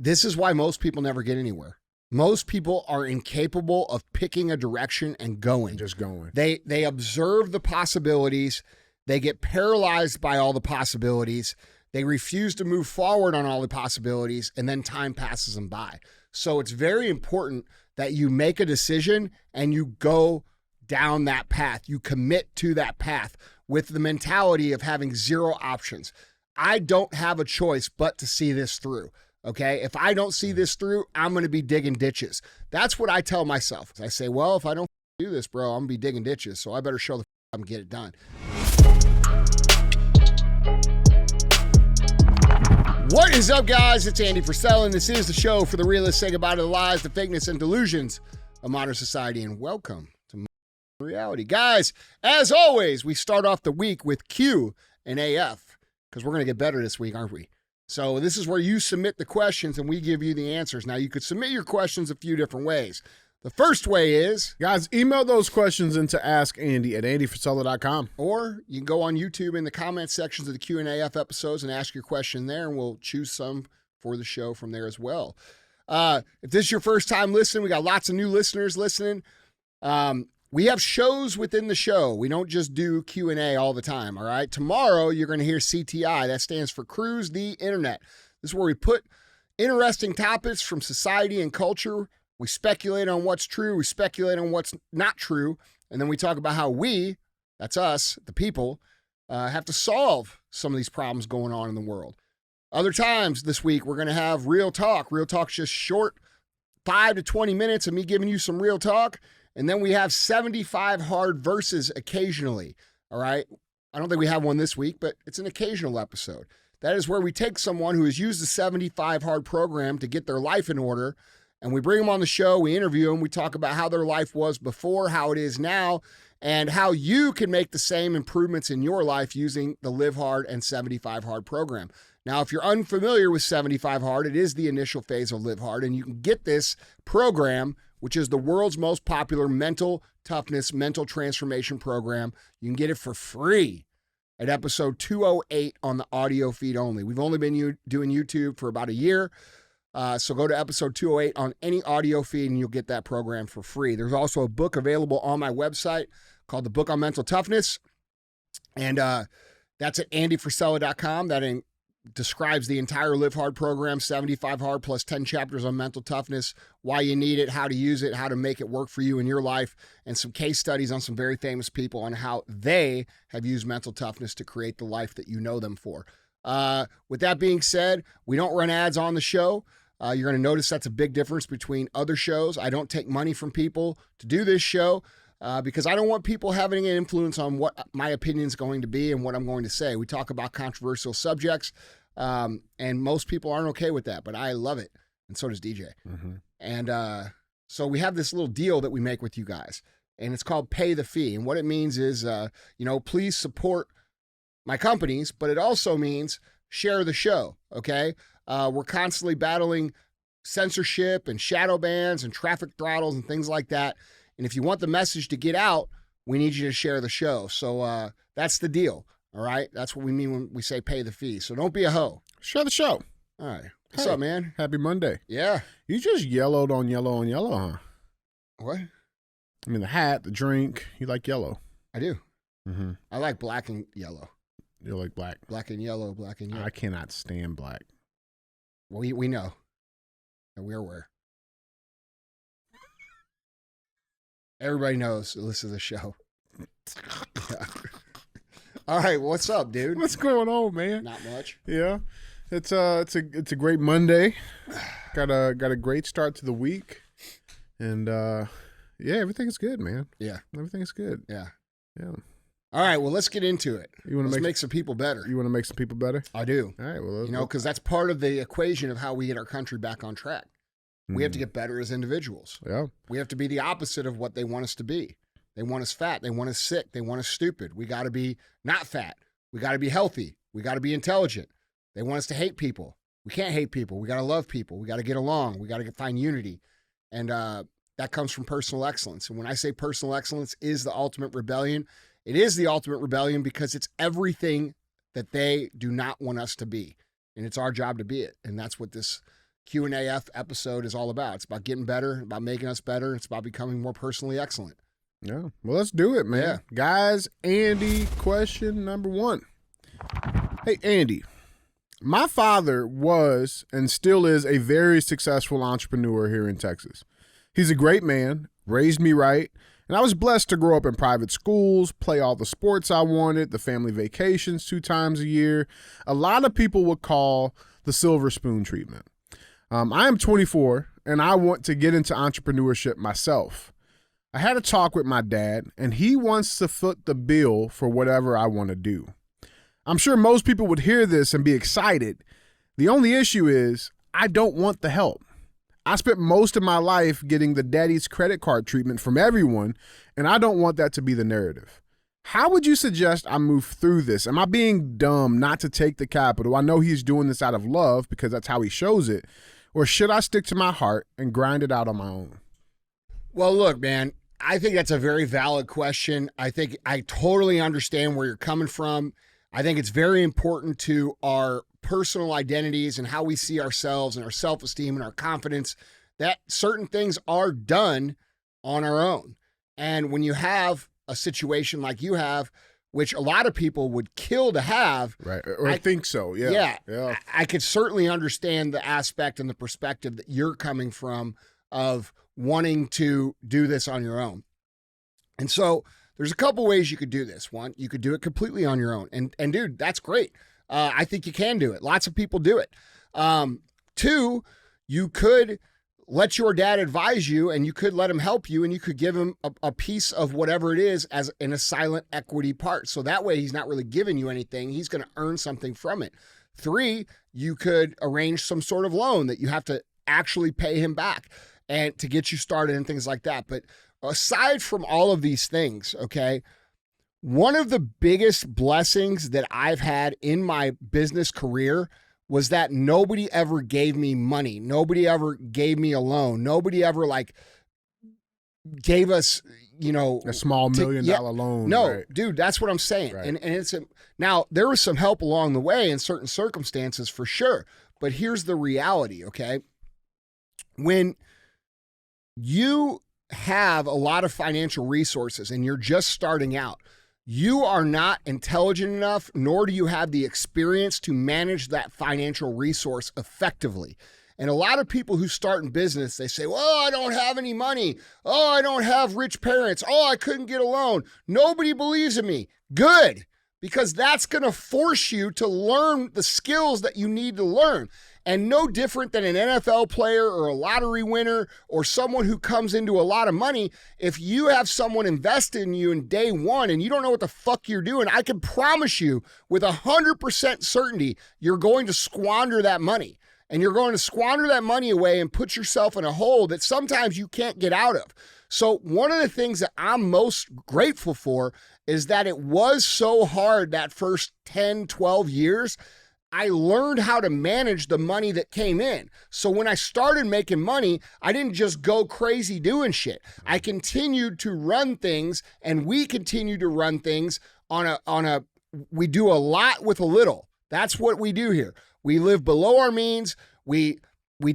This is why most people never get anywhere. Most people are incapable of picking a direction and going. Just going. They observe the possibilities. They get paralyzed by all the possibilities. They refuse to move forward on all the possibilities, and then time passes them by. So it's very important that you make a decision and you go down that path. You commit to that path with the mentality of having zero options. I don't have a choice but to see this through. Okay, if I don't see this through, I'm going to be digging ditches. That's what I tell myself. I say, well, if I don't do this, bro, I'm going to be digging ditches. So I better show the and get it done. What is up, guys? It's Andy Frisella, and this is the show for the realists. Say goodbye to the lies, the fakeness, and delusions of modern society, and welcome to reality. Guys, as always, we start off the week with Q&AF, because we're going to get better this week, aren't we? So this is where you submit the questions and we give you the answers. Now, you could submit your questions a few different ways. The first way is... Guys, email those questions into askandy@andyfrisella.com. Or you can go on YouTube in the comment sections of the Q&AF episodes and ask your question there, and we'll choose some for the show from there as well. If this is your first time listening, we got lots of new listeners listening. We have shows within the show. We don't just do Q&A all the time, all right? Tomorrow, you're going to hear CTI. That stands for Cruise the Internet. This is where we put interesting topics from society and culture. We speculate on what's true. We speculate on what's not true. And then we talk about how we, that's us, the people, have to solve some of these problems going on in the world. Other times this week, we're going to have Real Talk. Real Talk's just short, 5 to 20 minutes of me giving you some real talk. And then we have 75 hard verses occasionally, all right? I don't think we have one this week, but it's an occasional episode. That is where we take someone who has used the 75 hard program to get their life in order, and we bring them on the show, we interview them, we talk about how their life was before, how it is now, and how you can make the same improvements in your life using the Live Hard and 75 Hard program. Now, if you're unfamiliar with 75 Hard, it is the initial phase of Live Hard, and you can get this program, which is the world's most popular mental toughness, mental transformation program. You can get it for free at episode 208 on the audio feed only. We've only been doing YouTube for about a year, so go to episode 208 on any audio feed and you'll get that program for free. There's also a book available on my website called The Book on Mental Toughness, and that's at andyfrisella.com. That describes the entire Live Hard program, 75 Hard plus 10 chapters on mental toughness, why you need it, how to use it, how to make it work for you in your life, and some case studies on some very famous people on how they have used mental toughness to create the life that you know them for. With that being said, we don't run ads on the show. You're going to notice that's a big difference between other shows. I don't take money from people to do this show. Because I don't want people having an influence on what my opinion is going to be and what I'm going to say. We talk about controversial subjects, and most people aren't okay with that, but I love it, and so does DJ. Mm-hmm. And so we have this little deal that we make with you guys, and it's called Pay the Fee. And what it means is, please support my companies, but it also means share the show, okay? We're constantly battling censorship and shadow bans and traffic throttles and things like that. And if you want the message to get out, we need you to share the show. So that's the deal, all right? That's what we mean when we say pay the fee. So don't be a hoe. Share the show. All right. What's up, man? Happy Monday. Yeah. You just yellowed on yellow, huh? What? I mean, the hat, the drink, you like yellow. I do. Mm-hmm. I like black and yellow. You like black? Black and yellow, black and yellow. I cannot stand black. We know. And we're aware. Everybody knows to listen to the show. Yeah. All right, what's up, dude? What's going on, man? Not much. Yeah, it's a great Monday. Got a great start to the week, and everything's good, man. Yeah, everything's good. Yeah. All right, well, let's get into it. Let's make some people better. You want to make some people better? I do. All right, well, because that's part of the equation of how we get our country back on track. We have to get better as individuals. Yeah. We have to be the opposite of what they want us to be. They want us fat. They want us sick. They want us stupid. We got to be not fat. We got to be healthy. We got to be intelligent. They want us to hate people. We can't hate people. We got to love people. We got to get along. We got to find unity. And that comes from personal excellence. And when I say personal excellence is the ultimate rebellion, it is the ultimate rebellion because it's everything that they do not want us to be. And it's our job to be it. And that's what this Q&AF episode is all about. It's about getting better, about making us better. It's about becoming more personally excellent. Yeah. Well, let's do it, man. Yeah. Guys, Andy, question number 1. Hey, Andy. My father was and still is a very successful entrepreneur here in Texas. He's a great man, raised me right, and I was blessed to grow up in private schools, play all the sports I wanted, the family vacations 2 times a year. A lot of people would call the silver spoon treatment. I am 24, and I want to get into entrepreneurship myself. I had a talk with my dad, and he wants to foot the bill for whatever I want to do. I'm sure most people would hear this and be excited. The only issue is I don't want the help. I spent most of my life getting the daddy's credit card treatment from everyone, and I don't want that to be the narrative. How would you suggest I move through this? Am I being dumb not to take the capital? I know he's doing this out of love because that's how he shows it. Or should I stick to my heart and grind it out on my own? Well, look, man, I think that's a very valid question. I think I totally understand where you're coming from. I think it's very important to our personal identities and how we see ourselves and our self-esteem and our confidence that certain things are done on our own. And when you have a situation like you have, which a lot of people would kill to have. Right. Or I think so. Yeah. I could certainly understand the aspect and the perspective that you're coming from of wanting to do this on your own. And so there's a couple ways you could do this. One, you could do it completely on your own. And dude, that's great. I think you can do it. Lots of people do it. 2, you could let your dad advise you and you could let him help you and you could give him a piece of whatever it is as in a silent equity part. So that way he's not really giving you anything. He's going to earn something from it. 3, you could arrange some sort of loan that you have to actually pay him back and to get you started and things like that. But aside from all of these things, okay, one of the biggest blessings that I've had in my business career was that nobody ever gave me money. Nobody ever gave me a loan. Nobody ever gave us, a small $1 million loan. No, right. Dude, that's what I'm saying. Right. And it's now there was some help along the way in certain circumstances for sure. But here's the reality, okay? When you have a lot of financial resources and you're just starting out, you are not intelligent enough, nor do you have the experience to manage that financial resource effectively. And a lot of people who start in business, they say, well, I don't have any money. Oh, I don't have rich parents. Oh, I couldn't get a loan. Nobody believes in me. Good, because that's going to force you to learn the skills that you need to learn. And no different than an NFL player or a lottery winner or someone who comes into a lot of money, if you have someone invest in you in day one and you don't know what the fuck you're doing, I can promise you with 100% certainty, you're going to squander that money. And you're going to squander that money away and put yourself in a hole that sometimes you can't get out of. So one of the things that I'm most grateful for is that it was so hard that first 10, 12 years. I learned how to manage the money that came in. So when I started making money, I didn't just go crazy doing shit. I continued to run things, and we continue to run things we do a lot with a little. That's what we do here. We live below our means. We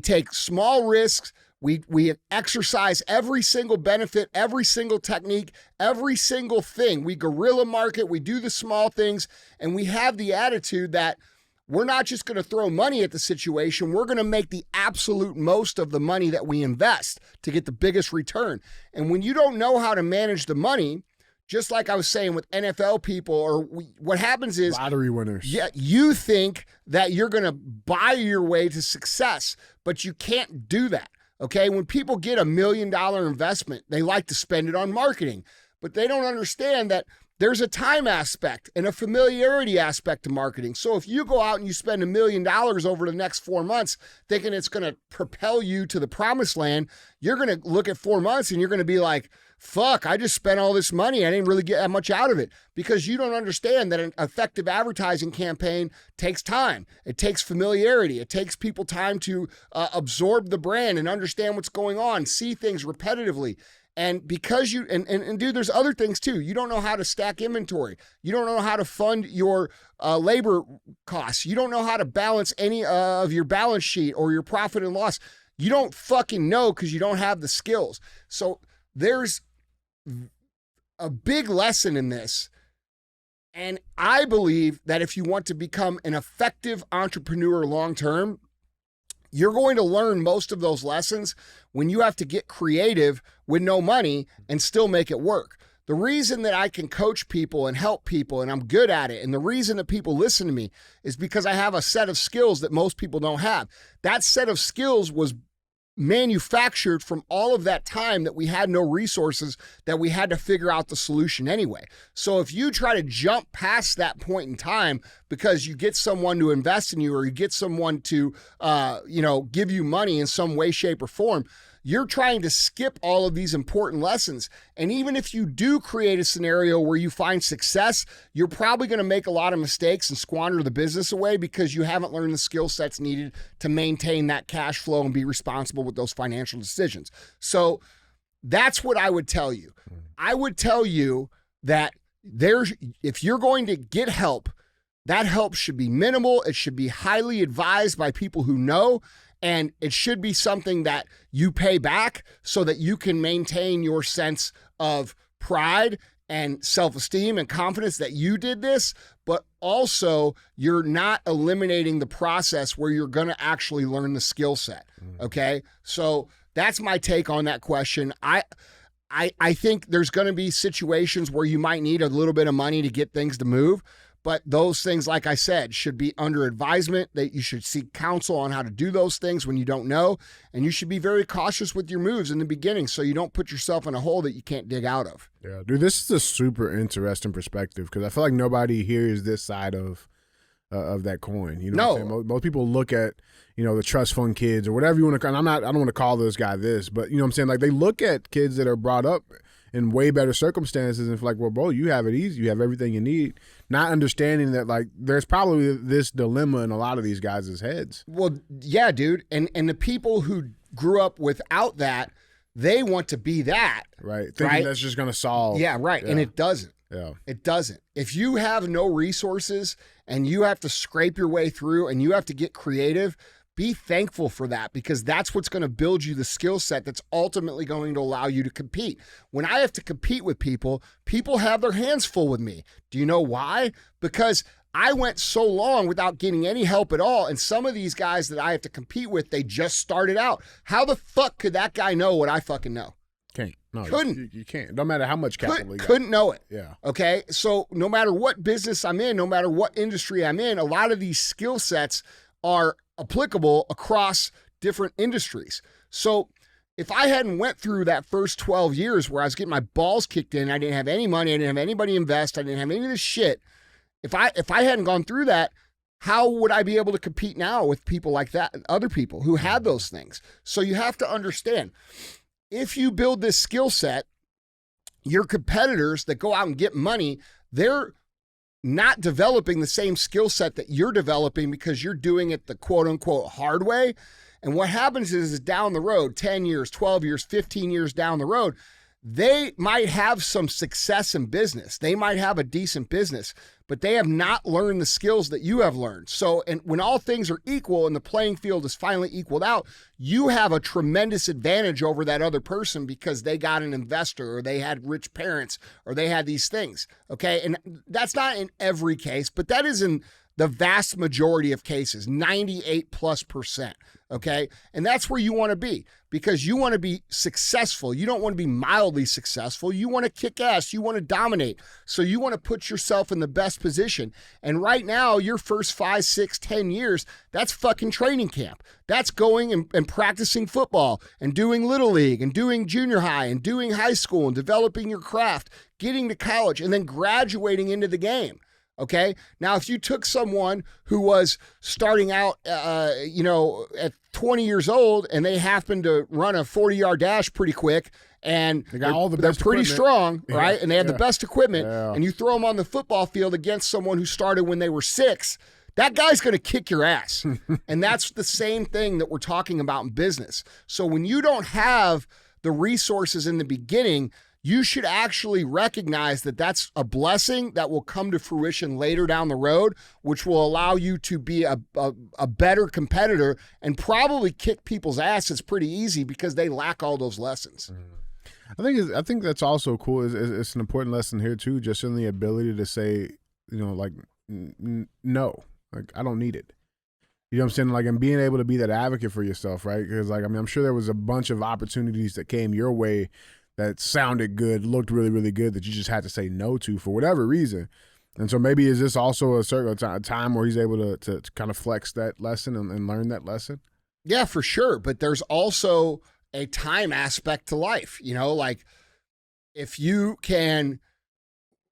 take small risks. We exercise every single benefit, every single technique, every single thing. We guerrilla market. We do the small things, and we have the attitude that we're not just going to throw money at the situation. We're going to make the absolute most of the money that we invest to get the biggest return. And when you don't know how to manage the money, just like I was saying with NFL people, what happens is lottery winners. Yeah, you think that you're going to buy your way to success, but you can't do that. Okay, when people get $1 million investment, they like to spend it on marketing, but they don't understand that there's a time aspect and a familiarity aspect to marketing. So if you go out and you spend $1 million over the next 4 months thinking it's going to propel you to the promised land, you're going to look at 4 months and you're going to be like, fuck, I just spent all this money. I didn't really get that much out of it, because you don't understand that an effective advertising campaign takes time. It takes familiarity. It takes people time to absorb the brand and understand what's going on, see things repetitively. And because you, and dude, there's other things too. You don't know how to stack inventory. You don't know how to fund your labor costs. You don't know how to balance any of your balance sheet or your profit and loss. You don't fucking know because you don't have the skills. So there's a big lesson in this. And I believe that if you want to become an effective entrepreneur long-term, you're going to learn most of those lessons when you have to get creative with no money and still make it work. The reason that I can coach people and help people and I'm good at it, and the reason that people listen to me is because I have a set of skills that most people don't have. That set of skills was manufactured from all of that time that we had no resources, that we had to figure out the solution anyway. So if you try to jump past that point in time because you get someone to invest in you or you get someone to give you money in some way, shape, or form, you're trying to skip all of these important lessons. And even if you do create a scenario where you find success, you're probably going to make a lot of mistakes and squander the business away because you haven't learned the skill sets needed to maintain that cash flow and be responsible with those financial decisions. So that's what I would tell you. I would tell you that if you're going to get help, that help should be minimal. It should be highly advised by people who know. And it should be something that you pay back so that you can maintain your sense of pride and self-esteem and confidence that you did this, but also you're not eliminating the process where you're going to actually learn the skill set. Okay. So that's my take on that question. I think there's going to be situations where you might need a little bit of money to get things to move. But those things, like I said, should be under advisement, that you should seek counsel on how to do those things when you don't know. And you should be very cautious with your moves in the beginning so you don't put yourself in a hole that you can't dig out of. Yeah, dude, this is a super interesting perspective because I feel like nobody hears this side of that coin. You know, what I'm saying? Most people look at, the trust fund kids or whatever you want to. And I don't want to call this guy this, but you know what I'm saying? Like they look at kids that are brought up in way better circumstances and like, well, bro, you have it easy. You have everything you need. Not understanding that, like, there's probably this dilemma in a lot of these guys' heads. Well, yeah, dude. And the people who grew up without that, they want to be that. Right. Thinking that's just going to solve. Yeah, right. Yeah. And it doesn't. Yeah. It doesn't. If you have no resources and you have to scrape your way through and you have to get creative, be thankful for that because that's what's going to build you the skill set that's ultimately going to allow you to compete. When I have to compete with people, people have their hands full with me. Do you know why? Because I went so long without getting any help at all. And some of these guys that I have to compete with, they just started out. How the fuck could that guy know what I fucking know? Can't. No, couldn't. You can't. No matter how much capital you got. Couldn't know it. Yeah. Okay. So no matter what business I'm in, no matter what industry I'm in, a lot of these skill sets are applicable across different industries. So if I hadn't went through that first 12 years where I was getting my balls kicked in, I didn't have any money, I didn't have anybody invest, I didn't have any of this shit. If I hadn't gone through that, how would I be able to compete now with people like that, other people who had those things? So you have to understand, if you build this skill set, your competitors that go out and get money, they're not developing the same skill set that you're developing because you're doing it the quote unquote hard way. And what happens is down the road, 10 years, 12 years, 15 years down the road, they might have some success in business. They might have a decent business, but they have not learned the skills that you have learned. So, and when all things are equal and the playing field is finally equaled out, you have a tremendous advantage over that other person because they got an investor or they had rich parents or they had these things. Okay. And that's not in every case, but that is in the vast majority of cases, 98+%. Okay. And that's where you want to be because you want to be successful. You don't want to be mildly successful. You want to kick ass. You want to dominate. So you want to put yourself in the best position. And right now, your first 5, 6, 10 years, that's fucking training camp. That's going and practicing football and doing little league and doing junior high and doing high school and developing your craft, getting to college and then graduating into the game. Okay. Now, if you took someone who was starting out, at 20 years old and they happened to run a 40-yard dash pretty quick and they're pretty strong, right? And they have the best equipment and you throw them on the football field against someone who started when they were 6, that guy's going to kick your ass. And that's the same thing that we're talking about in business. So when you don't have the resources in the beginning, you should actually recognize that that's a blessing that will come to fruition later down the road, which will allow you to be a better competitor and probably kick people's asses pretty easy because they lack all those lessons. I think that's also cool. It's an important lesson here too, just in the ability to say, like, no, like I don't need it. You know what I'm saying? Like, and being able to be that advocate for yourself, right? Because, like, I mean, I'm sure there was a bunch of opportunities that came your way that sounded good, looked really, really good, that you just had to say no to for whatever reason. And so maybe is this also a time where he's able to kind of flex that lesson and learn that lesson? Yeah, for sure. But there's also a time aspect to life. Like if you can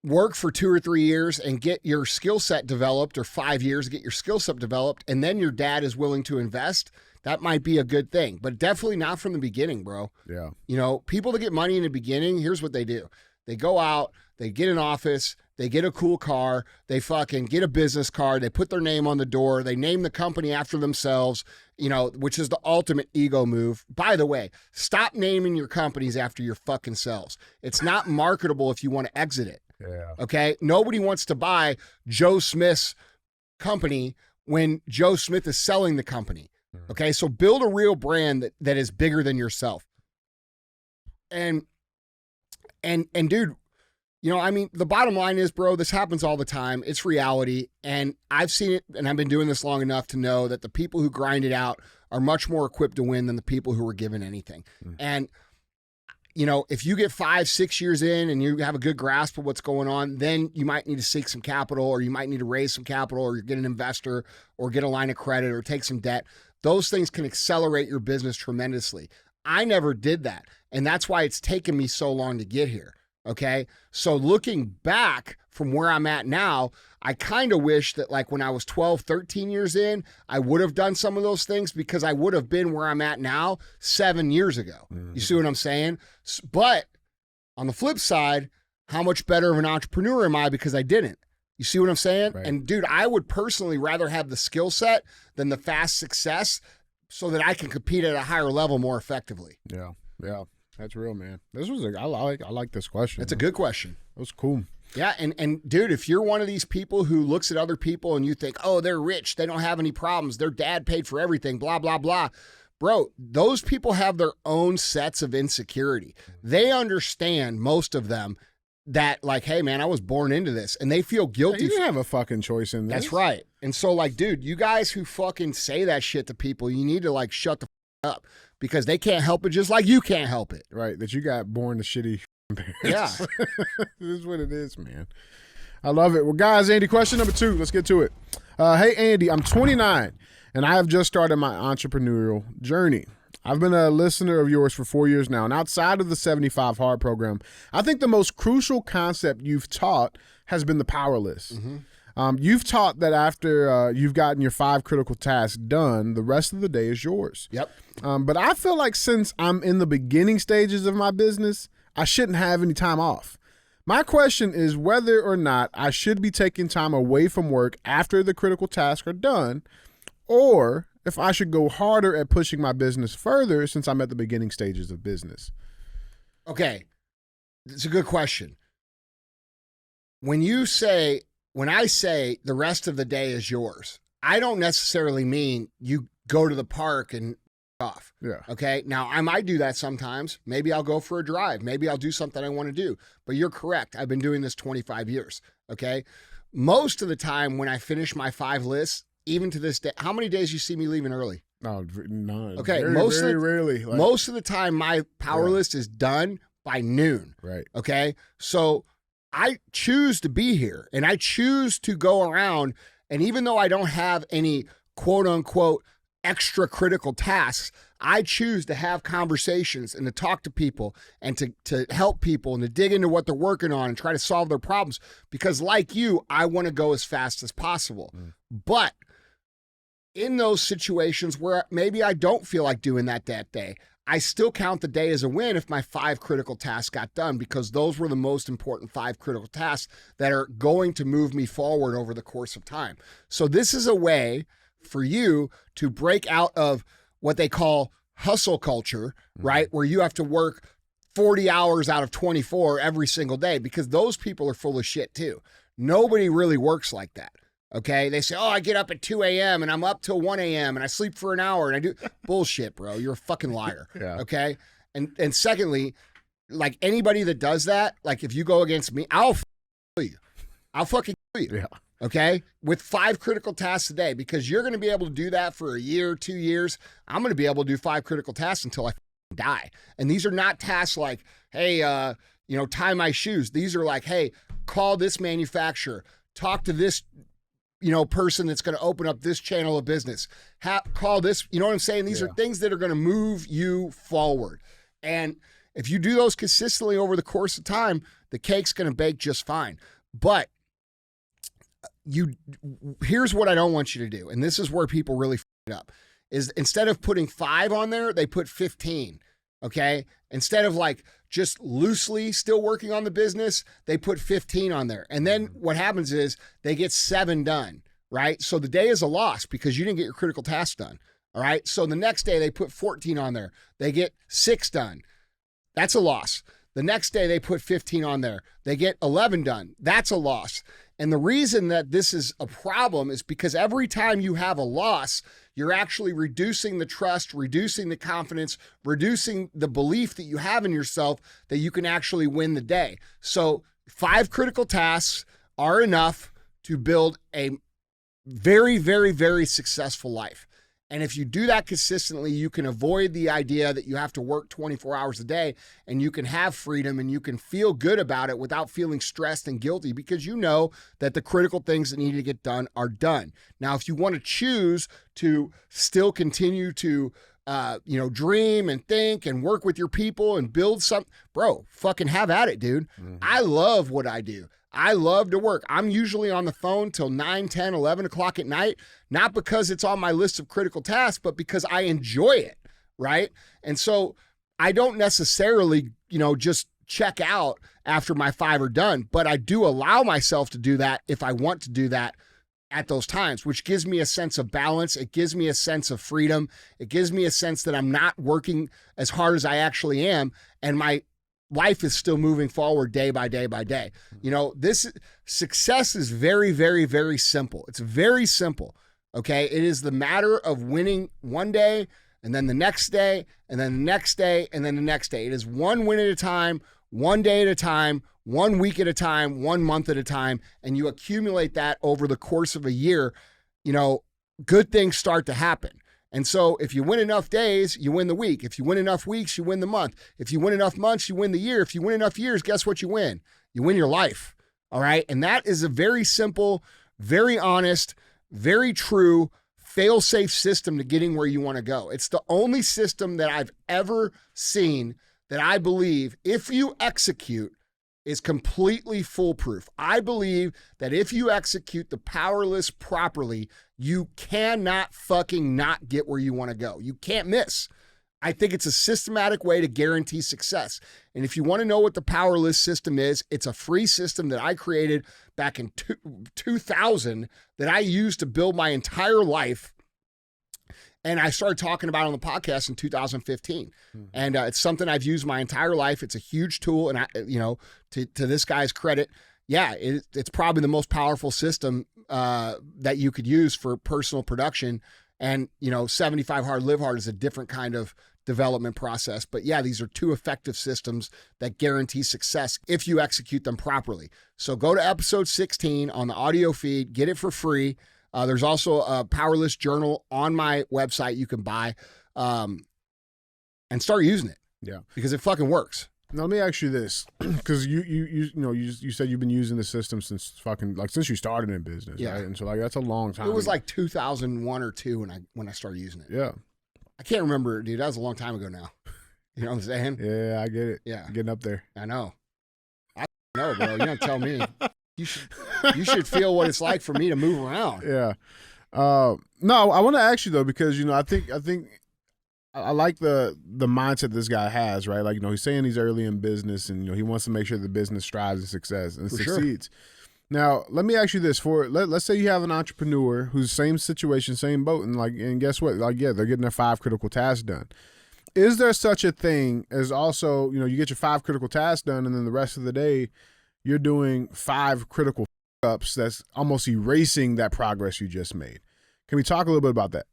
work for 2 or 3 years and get your skill set developed, or 5 years, get your skill set developed, and then your dad is willing to invest, that might be a good thing, but definitely not from the beginning, bro. Yeah. People that get money in the beginning, here's what they do. They go out, they get an office, they get a cool car, they fucking get a business card, they put their name on the door, they name the company after themselves, which is the ultimate ego move. By the way, stop naming your companies after your fucking selves. It's not marketable if you want to exit it. Yeah. Okay? Nobody wants to buy Joe Smith's company when Joe Smith is selling the company. Okay? So build a real brand that is bigger than yourself. And dude, the bottom line is, bro, this happens all the time. It's reality. And I've seen it, and I've been doing this long enough to know that the people who grind it out are much more equipped to win than the people who are given anything. And if you get 5-6 years in and you have a good grasp of what's going on, then you might need to seek some capital, or you might need to raise some capital, or get an investor, or get a line of credit, or take some debt. Those things can accelerate your business tremendously. I never did that. And that's why it's taken me so long to get here. Okay. So looking back from where I'm at now, I kind of wish that, like, when I was 12, 13 years in, I would have done some of those things, because I would have been where I'm at now 7 years ago. You see what I'm saying? But on the flip side, how much better of an entrepreneur am I because I didn't? You see what I'm saying? Right. And dude, I would personally rather have the skill set than the fast success, so that I can compete at a higher level more effectively. Yeah. Yeah. That's real, man. This was I like this question. That's a good question. That was cool. Yeah, and dude, if you're one of these people who looks at other people and you think, oh, they're rich, they don't have any problems, their dad paid for everything, blah, blah, blah. Bro, those people have their own sets of insecurity. They understand, most of them, that, like, hey, man, I was born into this, and they feel guilty. You didn't have a fucking choice in this. That's right. And so, like, dude, you guys who fucking say that shit to people, you need to, like, shut the up, because they can't help it just like you can't help it. Right, that you got born to shitty parents. Yeah. This is what it is, man. I love it. Well, guys, Andy, question number 2. Let's get to it. Hey, Andy, I'm 29, and I have just started my entrepreneurial journey. I've been a listener of yours for 4 years now, and outside of the 75 Hard program, I think the most crucial concept you've taught has been the power list. You've taught that after you've gotten your 5 critical tasks done, the rest of the day is yours. Yep. But I feel like since I'm in the beginning stages of my business, I shouldn't have any time off. My question is whether or not I should be taking time away from work after the critical tasks are done, or if I should go harder at pushing my business further since I'm at the beginning stages of business. Okay. It's a good question. When I say the rest of the day is yours, I don't necessarily mean you go to the park and off. Yeah. Okay. Now, I might do that sometimes. Maybe I'll go for a drive. Maybe I'll do something I want to do. But you're correct. I've been doing this 25 years. Okay. Most of the time when I finish my 5 lists, even to this day, how many days you see me leaving early? No, none. Okay. Very rarely. Most of the time my power list is done by noon. Right. Okay. So I choose to be here, and I choose to go around. And even though I don't have any quote unquote extra critical tasks, I choose to have conversations and to talk to people and to help people and to dig into what they're working on and try to solve their problems, because like you, I want to go as fast as possible. But in those situations where maybe I don't feel like doing that day, I still count the day as a win if my 5 critical tasks got done, because those were the most important 5 critical tasks that are going to move me forward over the course of time. So this is a way for you to break out of what they call hustle culture, right? Where you have to work 40 hours out of 24 every single day, because those people are full of shit too. Nobody really works like that. Okay. They say, oh, I get up at 2 a.m. and I'm up till 1 a.m. and I sleep for an hour and I do bullshit, bro. You're a fucking liar. Yeah. Okay. And secondly, like anybody that does that, like if you go against me, I'll kill you. I'll fucking kill you. Yeah. Okay. With 5 critical tasks a day, because you're going to be able to do that for a year, 2 years. I'm going to be able to do 5 critical tasks until I die. And these are not tasks like, hey, tie my shoes. These are like, hey, call this manufacturer, talk to this, person that's going to open up this channel of business, call this, you know what I'm saying? These are things that are going to move you forward. And if you do those consistently over the course of time, the cake's going to bake just fine. But here's what I don't want you to do. And this is where people really f it up, is instead of putting 5 on there, they put 15. Okay. Instead of like just loosely still working on the business, they put 15 on there. And then what happens is they get 7 done, right? So the day is a loss because you didn't get your critical task done. All right. So the next day they put 14 on there. They get 6 done. That's a loss. The next day they put 15 on there. They get 11 done. That's a loss. And the reason that this is a problem is because every time you have a loss, you're actually reducing the trust, reducing the confidence, reducing the belief that you have in yourself that you can actually win the day. So 5 critical tasks are enough to build a very, very, very successful life. And if you do that consistently, you can avoid the idea that you have to work 24 hours a day, and you can have freedom and you can feel good about it without feeling stressed and guilty, because you know that the critical things that need to get done are done. Now, if you want to choose to still continue to dream and think and work with your people and build something, bro, fucking have at it, dude. Mm-hmm. I love what I do. I love to work. I'm usually on the phone till 9, 10, 11 o'clock at night, not because it's on my list of critical tasks, but because I enjoy it, right? And so I don't necessarily, just check out after my 5 are done, but I do allow myself to do that if I want to do that at those times, which gives me a sense of balance. It gives me a sense of freedom. It gives me a sense that I'm not working as hard as I actually am, and my life is still moving forward day by day by day. This success is very, very, very simple. It's very simple. Okay. It is the matter of winning one day, and then the next day, and then the next day, and then the next day. It is one win at a time, one day at a time, 1 week at a time, 1 month at a time. And you accumulate that over the course of a year, good things start to happen. And so if you win enough days, you win the week. If you win enough weeks, you win the month. If you win enough months, you win the year. If you win enough years, guess what you win? You win your life. All right. And that is a very simple, very honest, very true, fail-safe system to getting where you want to go. It's the only system that I've ever seen that I believe, if you execute, is completely foolproof. I believe that if you execute the power list properly, you cannot fucking not get where you want to go. You can't miss. I think it's a systematic way to guarantee success. And if you want to know what the power list system is, it's a free system that I created back in 2000 that I used to build my entire life. And I started talking about it on the podcast in 2015. Mm-hmm. And it's something I've used my entire life. It's a huge tool. And to this guy's credit, it's probably the most powerful system that you could use for personal production. And, 75 Hard Live Hard is a different kind of development process. But these are 2 effective systems that guarantee success if you execute them properly. So go to episode 16 on the audio feed, get it for free. There's also a Power List journal on my website you can buy, and start using it. Yeah, because it fucking works. Now let me ask you this, because you said you've been using the system since since you started in business, right? And so that's a long time. It was like 2001 or 2 when I started using it. Yeah, I can't remember, dude. That was a long time ago now. You know what I'm saying? Yeah, I get it. Yeah, getting up there. I know. I know, bro. You don't tell me. You should feel what it's like for me to move around. Yeah. No, I want to ask you though, because I think I like the mindset this guy has, right? Like, he's saying he's early in business, and he wants to make sure the business strives and succeeds. Sure. Now, let me ask you this: let's say you have an entrepreneur who's same situation, same boat, and guess what? They're getting their 5 critical tasks done. Is there such a thing as also, you get your 5 critical tasks done and then the rest of the day you're doing 5 critical ups that's almost erasing that progress you just made? Can we talk a little bit about that?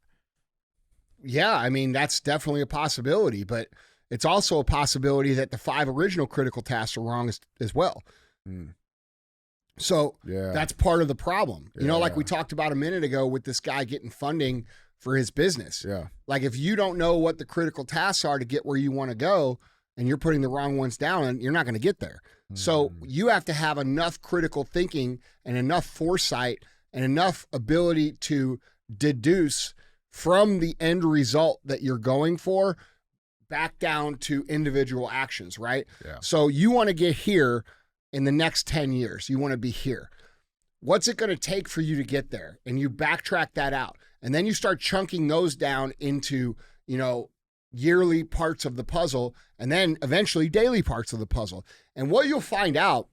Yeah, I mean, that's definitely a possibility, but it's also a possibility that the 5 original critical tasks are wrong as well. So that's part of the problem. Like we talked about a minute ago with this guy getting funding for his business. Yeah. Like if you don't know what the critical tasks are to get where you want to go and you're putting the wrong ones down, you're not going to get there. So you have to have enough critical thinking and enough foresight and enough ability to deduce from the end result that you're going for back down to individual actions, right? Yeah. So you want to get here in the next 10 years. You want to be here. What's it going to take for you to get there? And you backtrack that out. And then you start chunking those down into, yearly parts of the puzzle and then eventually daily parts of the puzzle. And what you'll find out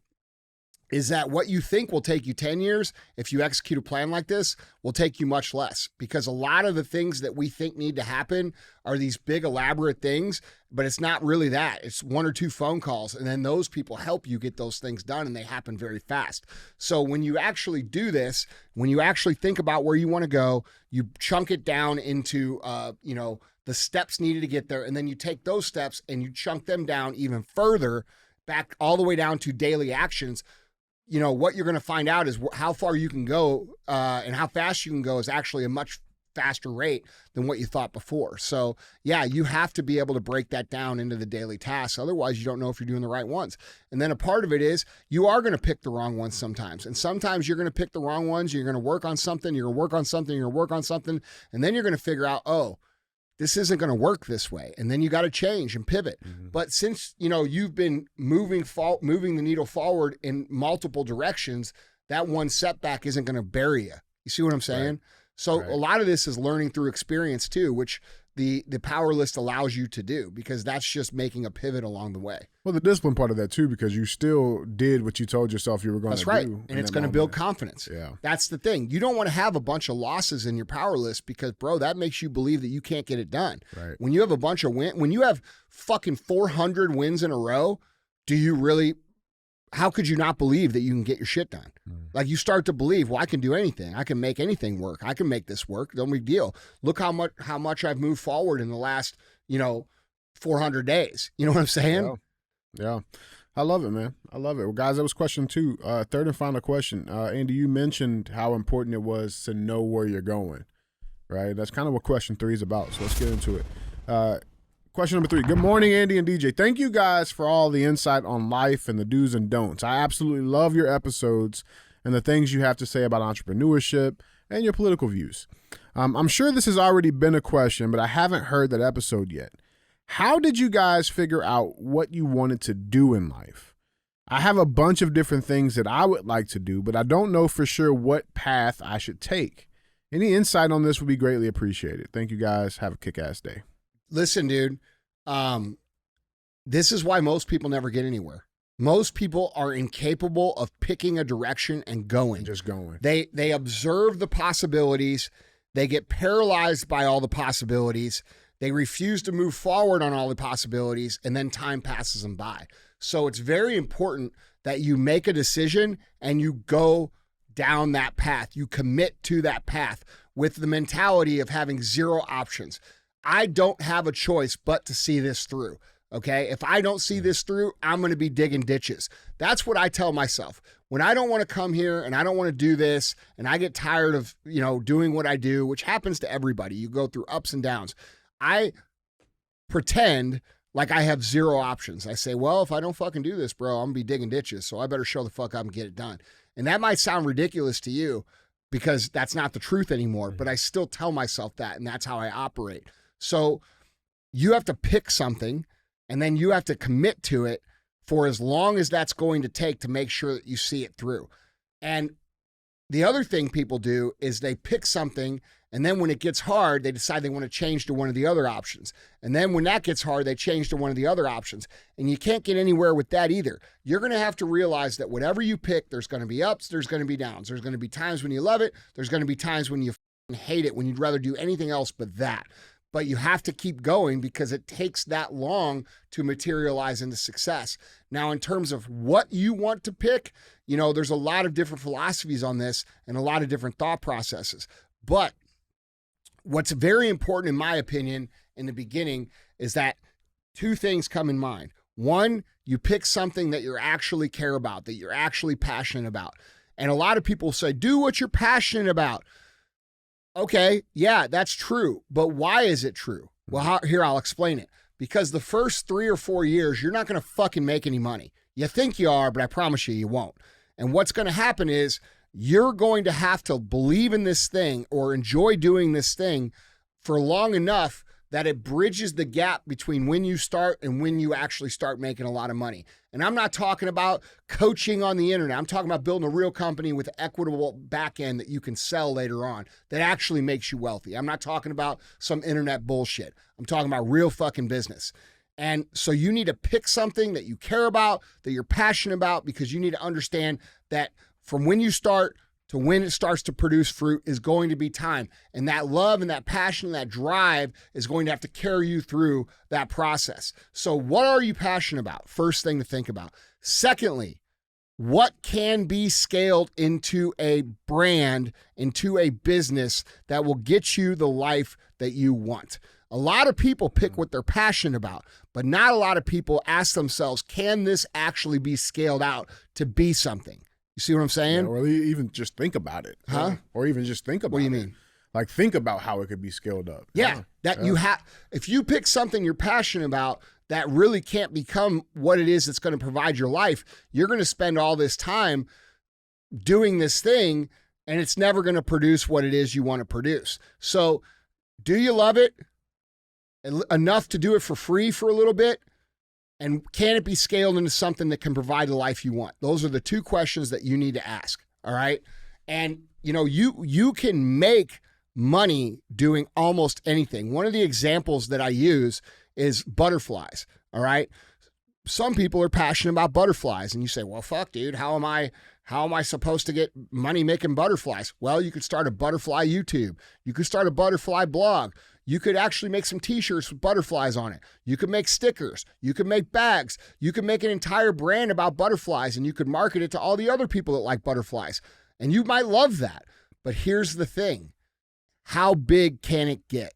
is that what you think will take you 10 years, if you execute a plan like this, will take you much less, because a lot of the things that we think need to happen are these big elaborate things, but it's not really that. It's 1 or 2 phone calls, and then those people help you get those things done, and they happen very fast. So when you actually do this, when you actually think about where you want to go, you chunk it down into, the steps needed to get there, and then you take those steps and you chunk them down even further, back all the way down to daily actions. What you're going to find out is how far you can go and how fast you can go is actually a much faster rate than what you thought before. So yeah, you have to be able to break that down into the daily tasks. Otherwise, you don't know if you're doing the right ones. And then a part of it is you are going to pick the wrong ones sometimes. And sometimes you're going to pick the wrong ones. You're going to work on something. You're going to work on something. You're going to work on something. And then you're going to figure out, this isn't going to work this way. And then you got to change and pivot. But since, you've been moving the needle forward in multiple directions, that one setback isn't going to bury you. You see what I'm saying? Right. So a lot of this is learning through experience too, which the power list allows you to do, because that's just making a pivot along the way. Well, the discipline part of that too, because you still did what you told yourself you were going to do. That's right. And it's going to build confidence. Yeah. That's the thing. You don't want to have a bunch of losses in your power list, because bro, that makes you believe that you can't get it done. Right. When you have a bunch of when you have fucking 400 wins in a row, how could you not believe that you can get your shit done? Like you start to believe, well, I can do anything. I can make anything work. I can make this work. No big deal. Look how much I've moved forward in the last, 400 days. You know what I'm saying? Yeah. I love it, man. I love it. Well, guys, that was question 2. Third and final question. Andy, you mentioned how important it was to know where you're going, right? That's kind of what question 3 is about. So let's get into it. Question number 3. Good morning, Andy and DJ. Thank you guys for all the insight on life and the do's and don'ts. I absolutely love your episodes and the things you have to say about entrepreneurship and your political views. I'm sure this has already been a question, but I haven't heard that episode yet. How did you guys figure out what you wanted to do in life? I have a bunch of different things that I would like to do, but I don't know for sure what path I should take. Any insight on this would be greatly appreciated. Thank you guys. Have a kick-ass day. Listen, dude, this is why most people never get anywhere. Most people are incapable of picking a direction and going. Just going. They observe the possibilities. They get paralyzed by all the possibilities. They refuse to move forward on all the possibilities, and then time passes them by. So it's very important that you make a decision and you go down that path. You commit to that path with the mentality of having 0 options. I don't have a choice but to see this through. Okay. If I don't see this through, I'm going to be digging ditches. That's what I tell myself. When I don't want to come here and I don't want to do this and I get tired of, doing what I do, which happens to everybody. You go through ups and downs. I pretend like I have 0 options. I say, well, if I don't fucking do this, bro, I'm going to be digging ditches. So I better show the fuck up and get it done. And that might sound ridiculous to you because that's not the truth anymore, but I still tell myself that, and that's how I operate. So you have to pick something and then you have to commit to it for as long as that's going to take to make sure that you see it through. And the other thing people do is they pick something, and then when it gets hard, they decide they want to change to one of the other options. And then when that gets hard, they change to one of the other options. And you can't get anywhere with that either. You're going to have to realize that whatever you pick, there's going to be ups, there's going to be downs. There's going to be times when you love it. There's going to be times when you hate it, when you'd rather do anything else but that. but you have to keep going because it takes that long to materialize into success. Now, in terms of what you want to pick, there's a lot of different philosophies on this and a lot of different thought processes. But what's very important, in my opinion, in the beginning is that two things come in mind. One, you pick something that you actually care about, that you're actually passionate about. And a lot of people say, do what you're passionate about. Okay, yeah, that's true. But why is it true? Well, here, I'll explain it. Because the first 3 or 4 years, you're not going to fucking make any money. You think you are, but I promise you won't. And what's going to happen is you're going to have to believe in this thing or enjoy doing this thing for long enough that it bridges the gap between when you start and when you actually start making a lot of money. And I'm not talking about coaching on the internet. I'm talking about building a real company with equitable back end that you can sell later on that actually makes you wealthy. I'm not talking about some internet bullshit. I'm talking about real fucking business. And so you need to pick something that you care about, that you're passionate about, because you need to understand that from when you start to when it starts to produce fruit is going to be time. And that love and that passion and that drive is going to have to carry you through that process. So what are you passionate about? First thing to think about. Secondly, what can be scaled into a brand, into a business that will get you the life that you want? A lot of people pick what they're passionate about, but not a lot of people ask themselves, can this actually be scaled out to be something? You see what I'm saying? Yeah, or even just think about it. Huh? Or even just think about it. What do you mean? Like, think about how it could be scaled up. Yeah. You have, if you pick something you're passionate about that really can't become what it is that's going to provide your life, you're going to spend all this time doing this thing and it's never going to produce what it is you want to produce. So do you love it enough to do it for free for a little bit? And can it be scaled into something that can provide the life you want? Those are the two questions that you need to ask. All right. And you can make money doing almost anything. One of the examples that I use is butterflies. All right. Some people are passionate about butterflies and you say, well, fuck, dude, how am I supposed to get money making butterflies? Well, you could start a butterfly YouTube. You could start a butterfly blog. You could actually make some t-shirts with butterflies on it. You could make stickers. You could make bags. You could make an entire brand about butterflies and you could market it to all the other people that like butterflies. And you might love that. But here's the thing. How big can it get?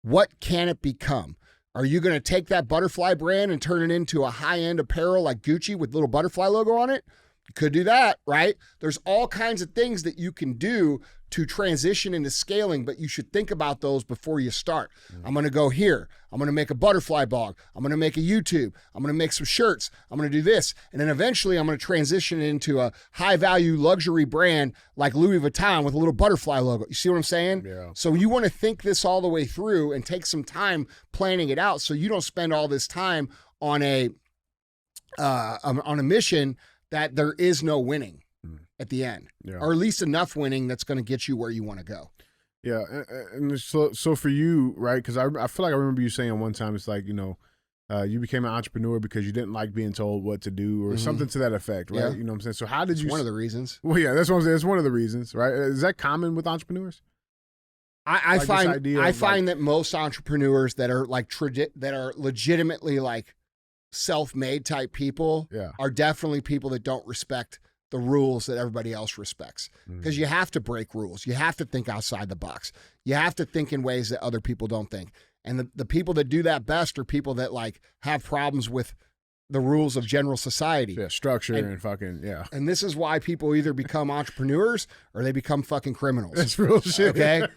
What can it become? Are you going to take that butterfly brand and turn it into a high-end apparel like Gucci with little butterfly logo on it? You could do that, right? There's all kinds of things that you can do to transition into scaling, but you should think about those before you start. I'm going to go here. I'm going to make a butterfly blog. I'm going to make a YouTube. I'm going to make some shirts. I'm going to do this. And then eventually I'm going to transition into a high value luxury brand like Louis Vuitton with a little butterfly logo. You see what I'm saying? Yeah. So you want to think this all the way through and take some time planning it out so you don't spend all this time on a mission that there is no winning at the end, or at least enough winning that's going to get you where you want to go. Yeah, and so for you, right? Because I feel like I remember you saying one time, it's like, you became an entrepreneur because you didn't like being told what to do or something to that effect, right? Yeah. You know what I'm saying? So how did you? One of the reasons. Well, yeah, that's what I'm saying. It's one of the reasons, right? Is that common with entrepreneurs? I find that most entrepreneurs that are like that are legitimately like self-made type people are definitely people that don't respect the rules that everybody else respects, because you have to break rules. You have to think outside the box. You have to think in ways that other people don't think. And the people that do that best are people that like have problems with the rules of general society. Yeah, structure and fucking, yeah. And this is why people either become entrepreneurs or they become fucking criminals. That's real shit. Okay?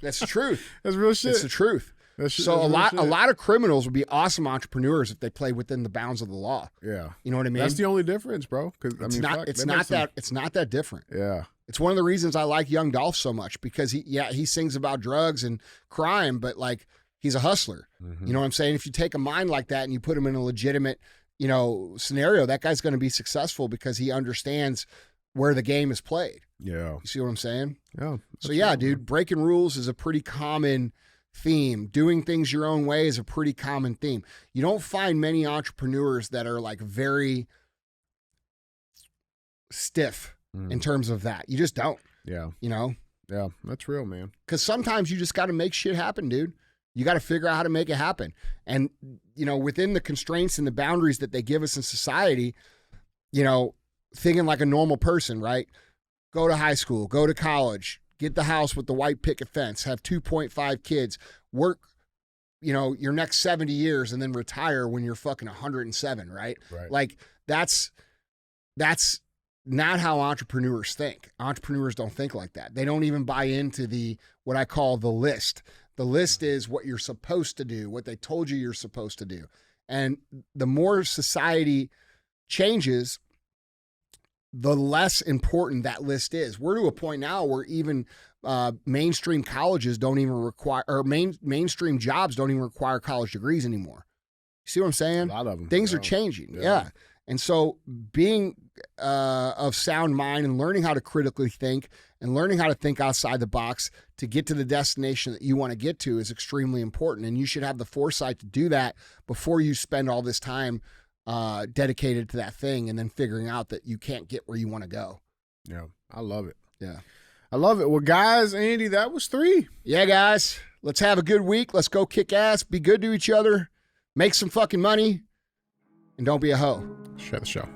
That's the truth. That's real shit. It's the truth. So a lot of criminals would be awesome entrepreneurs if they played within the bounds of the law. Yeah. You know what I mean? That's the only difference, bro. It's not that different. Yeah. It's one of the reasons I like Young Dolph so much, because he sings about drugs and crime, but like he's a hustler. You know what I'm saying? If you take a mind like that and you put him in a legitimate, scenario, that guy's going to be successful because he understands where the game is played. Yeah. You see what I'm saying? Yeah. So yeah, dude, breaking rules is a pretty common theme. Doing things your own way is a pretty common theme. You don't find many entrepreneurs that are like very stiff in terms of that. You just don't. Yeah. Yeah, that's real, man. Because sometimes you just got to make shit happen, dude. You got to figure out how to make it happen. And, within the constraints and the boundaries that they give us in society, thinking like a normal person, right? Go to high school, go to college, get the house with the white picket fence, have 2.5 kids, work, your next 70 years and then retire when you're fucking 107, right? Like that's not how entrepreneurs think. Entrepreneurs don't think like that. They don't even buy into what I call the list. The list is what you're supposed to do, what they told you you're supposed to do. And the more society changes, the less important that list is. We're to a point now where even mainstream colleges don't even require, or mainstream jobs don't even require college degrees anymore. You see what I'm saying? A lot of them. Things are changing. Yeah. And so being of sound mind and learning how to critically think and learning how to think outside the box to get to the destination that you want to get to is extremely important. And you should have the foresight to do that before you spend all this time dedicated to that thing and then figuring out that you can't get where you want to go. Yeah, I love it. Yeah. I love it. Well, guys, Andy, that was 3. Yeah, guys. Let's have a good week. Let's go kick ass. Be good to each other. Make some fucking money. And don't be a hoe. Share the show.